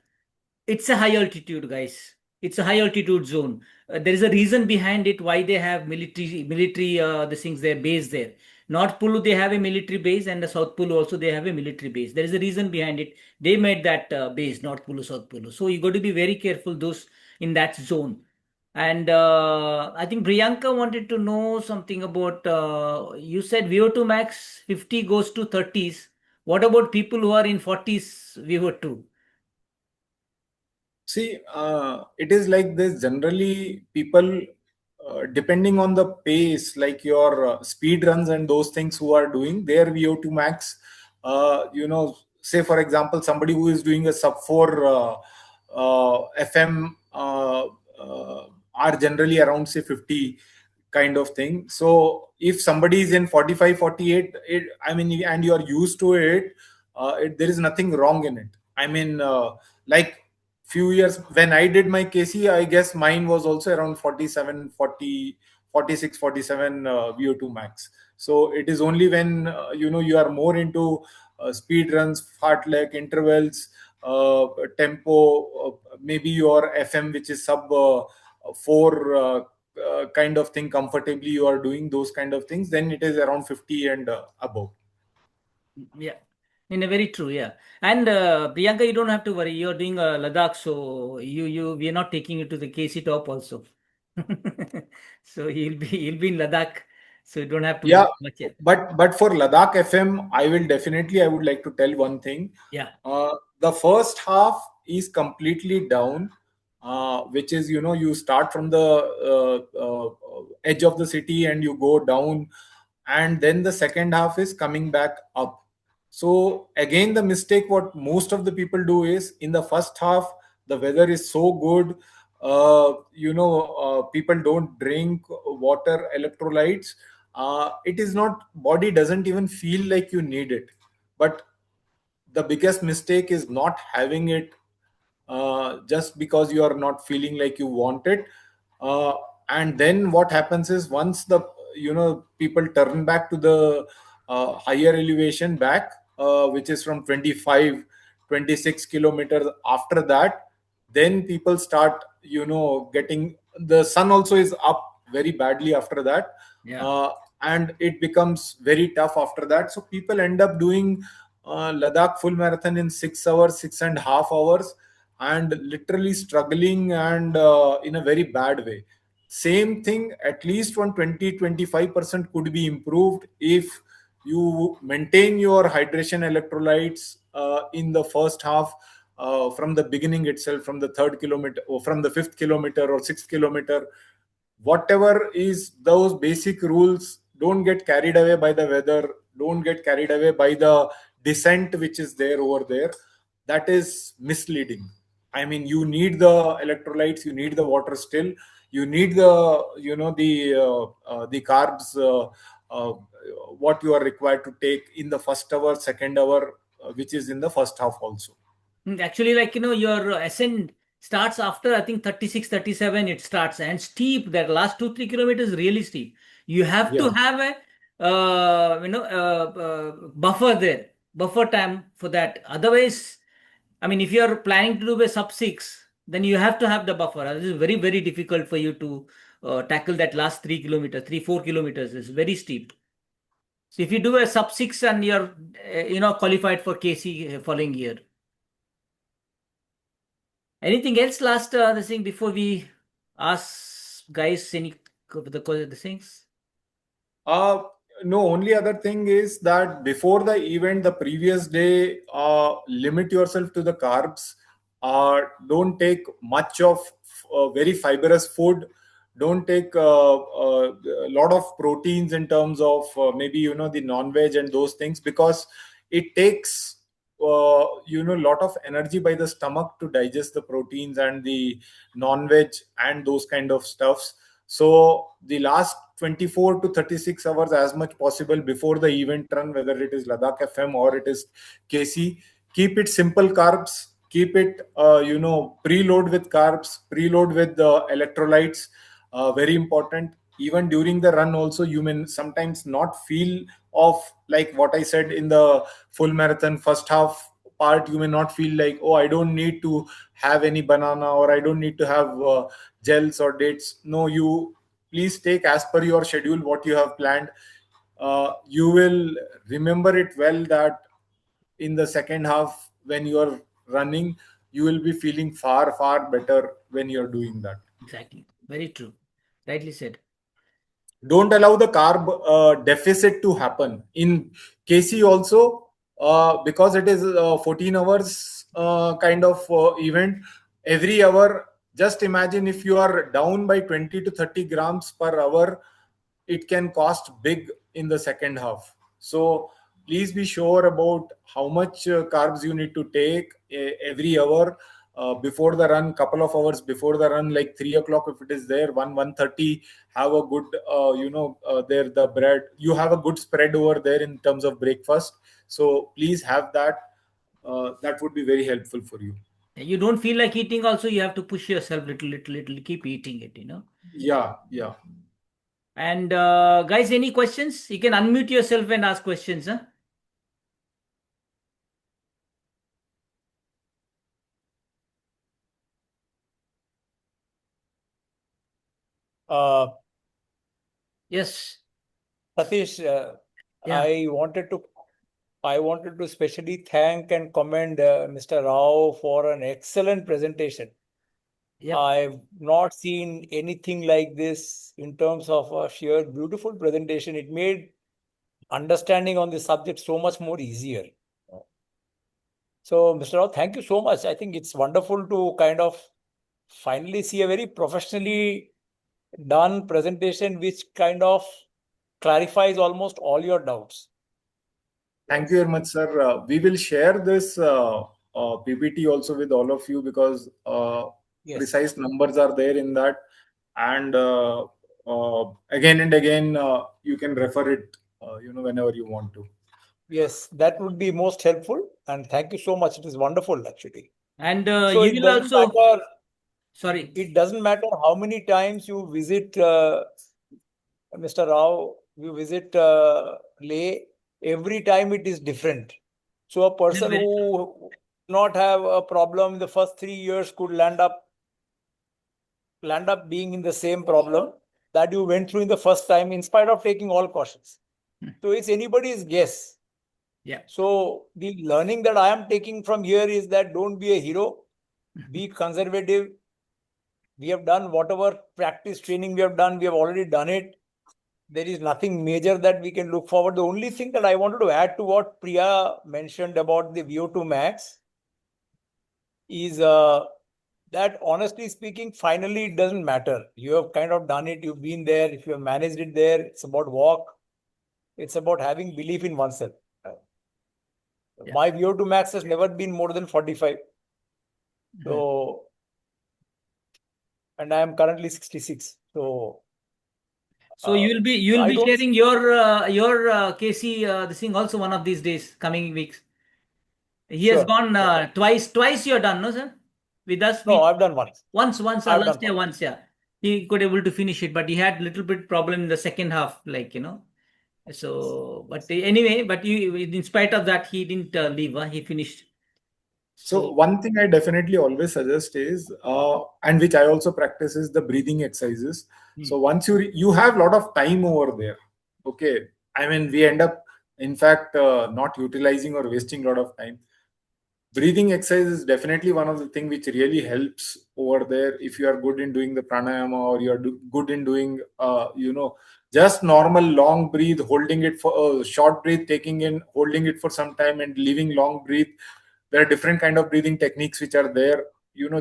it's a high altitude, guys. It's a high altitude zone. There is a reason behind it why they have military the things their base there. North Pulu they have a military base, and the South Pulu also they have a military base. There is a reason behind it. They made that base, North Pulu, South Pulu. So you got to be very careful those in that zone. And I think Priyanka wanted to know something about. You said VO2 max 50 goes to 30s. What about people who are in 40s VO2? See, it is like this. Generally, people, depending on the pace, like your speed runs and those things, who are doing their VO2 max, say for example, somebody who is doing a sub 4 FM, are generally around say 50 kind of thing. So if somebody is in 45, 48, I mean, and you are used to it, there is nothing wrong in it. I mean, like few years when I did my KC, I guess mine was also around 47, 40, 46, 47 VO2 max. So it is only when you are more into speed runs, fartlek, intervals, tempo, maybe your FM, which is sub 4 kind of thing, comfortably you are doing those kind of things, then it is around 50 and above. Yeah, in a very true, yeah. And Priyanka, you don't have to worry. You're doing Ladakh, so we are not taking you to the KC top also. So he'll be in Ladakh, so you don't have to Yeah, worry much. Yeah, but for Ladakh FM, I would like to tell one thing. yeah. The first half is completely down, which is, you start from the edge of the city and you go down, and then the second half is coming back up. So again, the mistake what most of the people do is in the first half the weather is so good. People don't drink water, electrolytes. It is not, body doesn't even feel like you need it. But the biggest mistake is not having it. just because you are not feeling like you want it. uh, and then what happens is, once the people turn back to the higher elevation back, which is from 25, 26 kilometers after that, then people start getting, the sun also is up very badly after that. Yeah. uh, and it becomes very tough after that. So people end up doing Ladakh full marathon in 6 hours, 6.5 hours, and literally struggling, and in a very bad way. Same thing, at least 120-25% could be improved if you maintain your hydration electrolytes in the first half, from the beginning itself, from the third kilometer or from the fifth kilometer or sixth kilometer. Whatever is those basic rules, don't get carried away by the weather, don't get carried away by the descent which is there over there. That is misleading. I mean, you need the electrolytes, you need the water still, you need the the carbs, uh, what you are required to take in the first hour, second hour, which is in the first half also. Actually, like, your ascent starts after, I think, 36, 37. It starts, and steep. That last 2, 3 kilometers really steep. You have to Yeah. have a, buffer there, buffer time for that. Otherwise, I mean, if you are planning to do a sub six, then you have to have the buffer. This is very, very difficult for you to tackle that last 3 kilometers, 3, 4 kilometers. It's very steep. So if you do a sub six and you're, qualified for KC following year. Anything else last the thing before we ask guys any the things? Uh, no, only other thing is that before the event, the previous day, limit yourself to the carbs. Don't take much of very fibrous food. Don't take a lot of proteins in terms of maybe the non-veg and those things, because it takes lot of energy by the stomach to digest the proteins and the non-veg and those kind of stuffs. So the last 24 to 36 hours, as much possible before the event run, whether it is Ladakh FM or it is KC, keep it simple carbs, keep it preload with carbs, preload with the electrolytes. Very important. Even during the run also, you may sometimes not feel of, like what I said in the full marathon first half part, you may not feel like, oh, I don't need to have any banana, or I don't need to have gels or dates. No, you please take as per your schedule what you have planned. You will remember it well that in the second half, when you are running, you will be feeling far far better when you are doing that. Exactly. Very true. Rightly said. Don't allow the carb deficit to happen in KC also, because it is 14 hours kind of event. Every hour, just imagine if you are down by 20 to 30 grams per hour, it can cost big in the second half. So please be sure about how much carbs you need to take every hour, before the run, couple of hours before the run, like 3 o'clock if it is there, 1:30. Have a good there, the bread, you have a good spread over there in terms of breakfast. So please have that. That would be very helpful for you. You don't feel like eating also, you have to push yourself little, little, little, keep eating it. Yeah, yeah. And guys, any questions? You can unmute yourself and ask questions, huh? Uh, Yes. Satish, Yeah. I wanted to I wanted to specially thank and commend Mr. Rao for an excellent presentation. Yep. I've not seen anything like this in terms of a sheer beautiful presentation. It made understanding on the subject so much more easier. So, Mr. Rao, thank you so much. I think it's wonderful to kind of finally see a very professionally done presentation which kind of clarifies almost all your doubts. Thank you very much, sir. We will share this PPT also with all of you, because Yes. precise numbers are there in that, and again and again, you can refer it, whenever you want to. Yes, that would be most helpful. And thank you so much. It is wonderful, actually. And So you it will doesn't also, matter. sorry. It doesn't matter how many times you visit Mr. Rao, you visit Leh, every time it is different. So a person Very true. who not have a problem in the first 3 years could land up being in the same problem that you went through in the first time, in spite of taking all cautions. So it's anybody's guess. Yeah. So the learning that I am taking from here is that don't be a hero, be conservative. We have done whatever practice training we have done, we have already done it. There is nothing major that we can look forward. The only thing that I wanted to add to what Priya mentioned about the VO2 max is that, honestly speaking, finally it doesn't matter. You have kind of done it, you've been there, if you have managed it there, it's about walk, it's about having belief in oneself. Yeah. My VO2 max has never been more than 45. So, and I am currently 66. So you will be I don't. sharing your Casey this thing also one of these days, coming weeks. He has Sure. gone twice. You are done, no, sir? With us, No, I've done once. once I've last done year once. once, yeah. He could able to finish it, but he had little bit problem in the second half, like, you know. So, but anyway, but in spite of that, he didn't leave. He finished. So So, one thing I definitely always suggest is, and which I also practice, is the breathing exercises. So once you have a lot of time over there, okay. I mean, we end up, in fact, not utilizing or wasting a lot of time. Breathing exercise is definitely one of the thing which really helps over there. If you are good in doing the pranayama, or you are good in doing just normal long breathe, holding it for short breath, taking in, holding it for some time, and leaving long breath. There are different kind of breathing techniques which are there.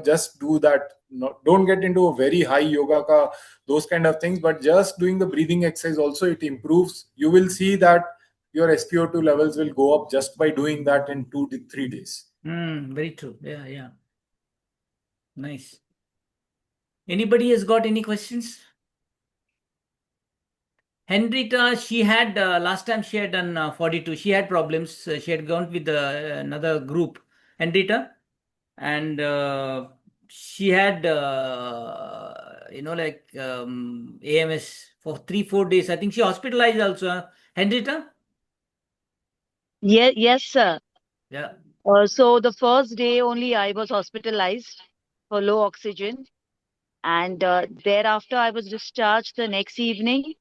Just do that. Don't get into a very high yoga those kind of things, but just doing the breathing exercise also, it improves. You will see that your SpO2 levels will go up just by doing that in 2 to 3 days. very true. Yeah, yeah. Nice. Anybody has got any questions? Henrietta, she had last time she had done 42. She had problems. She had gone with another group, Henrietta, and she had like AMS for 3-4 days. I think she hospitalized also. Henrietta. Yes, sir. Yeah. So the first day only I was hospitalized for low oxygen, and thereafter I was discharged the next evening.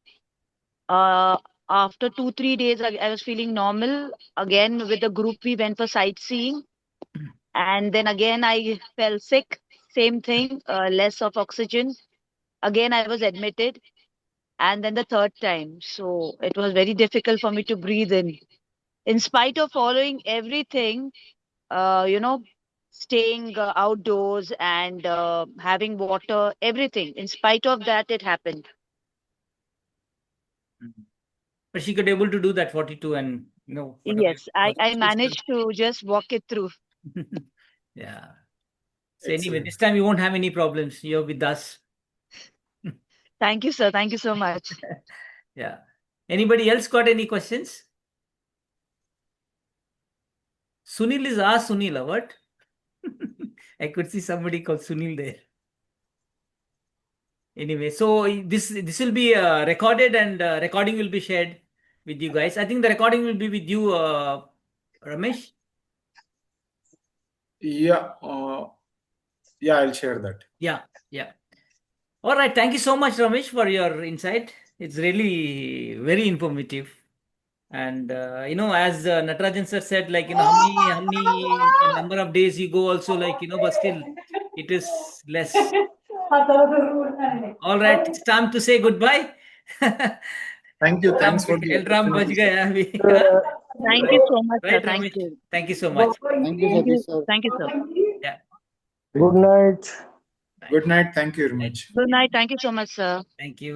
Uh, After 2-3 days, I was feeling normal. Again, with the group, we went for sightseeing, and then again I fell sick. Same thing, less of oxygen. Again, I was admitted, and then the third time. So it was very difficult for me to breathe in. In spite of following everything, uh, you know, staying outdoors and having water, everything. In spite of that, it happened. But she could able to do that 42, and whatever you Yes, I she's still. managed to just walk it through. Yeah. So anyway, Excellent. this time you won't have any problems. You're with us. Thank you, sir. Thank you so much. Yeah. Anybody else got any questions? Sunil is Sunil. What? I could see somebody called Sunil there. Anyway, so this will be recorded, and recording will be shared with you guys. I think the recording will be with you, Ramesh. Yeah, I'll share that. Yeah, yeah. All right. Thank you so much, Ramesh, for your insight. It's really very informative. And as Natarajan sir said, like, how many number of days you go also, like, but still it is less. All right, it's time to say goodbye. Thank you. Elram Thanks for the Elram bach opportunity, sir. gaya abhi. Thank Right, you so much, sir. right, Thank Ramesh. you. Thank you so much. Thank you, Thank Satish you. sir. Thank you, sir. Yeah. Good night. Good night. Thank you very Right. much. Good night. Thank you so much, sir. Thank you.